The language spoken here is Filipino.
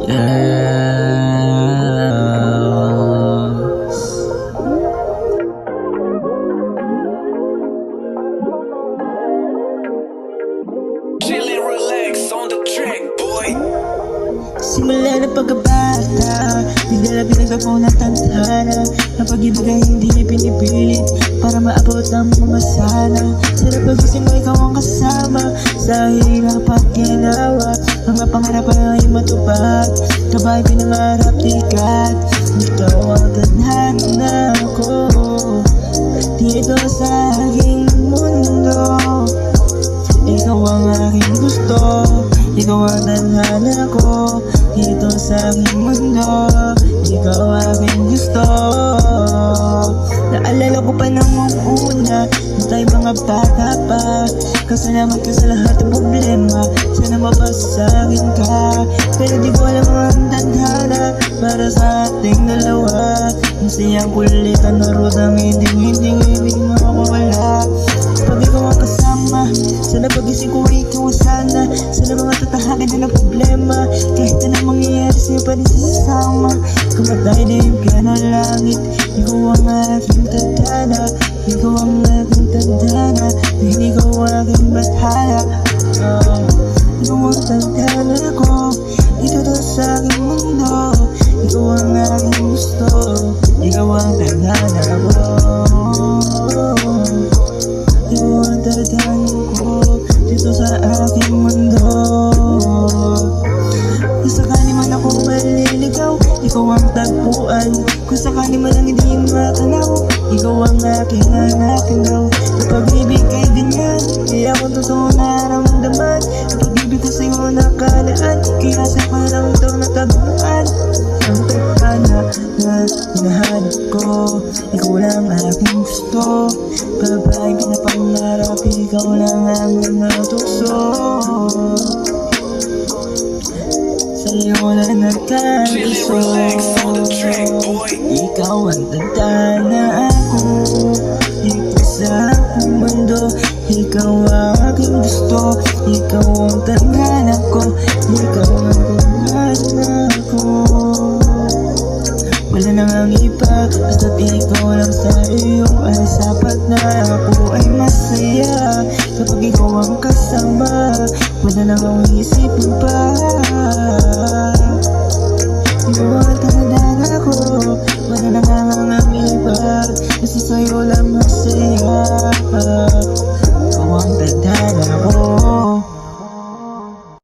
Chillin', relax on the track, boy. Simula na pagkabata, di dala pinagkapo ng tantana. Ang pag-ibig ay hindi pinipilit para maabot ang mga sana. Sarap pag-isip mo ikaw ang kasama sa hirap at ginawa. Mga pangarap ay matupad, kabay pinangarap tikat. Ikaw ang tadhana ko dito sa aking mundo. Ikaw ang aking gusto, ikaw ang tadhana ko dito sa aking mundo. Ikaw ang aking gusto. Naalala ko pa namang una, nung tayo mga bata pa. Kasalamat ka sa lahat ng problema, sana mapasagin ka. Pero di ko alam ang tadhana para sa ating dalawa. Ang siyang kulitan na rudang hindi mawawala. Pag ikaw ang kasama, sana pag-isip ko ikaw sana. Sana mga tatahakin na ng problema, kahit na mangyayari sa'yo pa rin sasama. Kumatay na yung piano langit, ikaw ang aking tadhana. Ikaw ang aking tadhana, dahil ikaw ang aking bathala. Ikaw ang tadhana ko dito sa aking mundo. Ikaw ang aking gusto, ikaw ang tadhana ko. Ikaw ang tadhana ko dito sa aking mundo. Kung sakali man ako maliligaw, ikaw ang tagpuan. Kung sakali man lang hindi matanaw, ikaw ang aking hanapin daw. Sa pag-ibig kay ganyan, di ako totoo naramdaman. Sa pag-ibig ko sa'yo nakalaan, kaya sa parang ito nataguan. Ang tadhana na hinahanap ko, ikaw lang aking gusto. Babae pinapangarap, ikaw lang ang natuso. Sa'yo na nagkaliso, ikaw ang tadhana ko dito sa aking mundo. Ikaw ang aking gusto, ikaw ang tadhana ko, ikaw ang tadhana ko. Wala nang ang iba, basta't ikaw lang sa iyo ay sapat na. Ako ay masaya kapag ikaw ang kasama. Wala nang ang isipin pa, ikaw ang tadhana ko. Wala nang ang iba, basta sa'yo lang masaya. Ikaw ang tadhana ko.